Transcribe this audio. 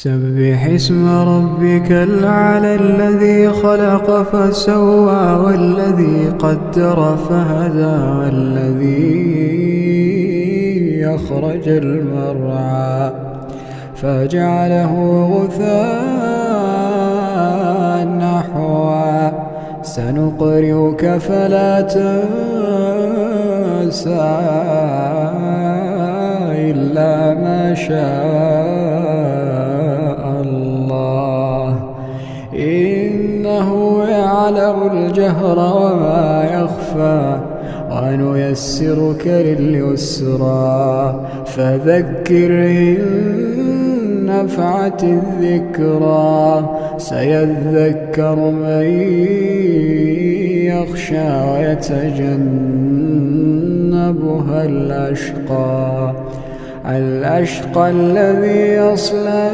سبح اسم ربك الأعلى الذي خلق فسوى والذي قدر فهدى والذي أخرج المرعى فجعله غثاء نحوا سنقرئك فلا تنسى إلا ما شاء الله إنه يعلم الجهر وما يخفى ونيسرك لليسرى فذكر إن نفعت الذكرى سيذكر من يخشى ويتجنبها الأشقى الذي يصلى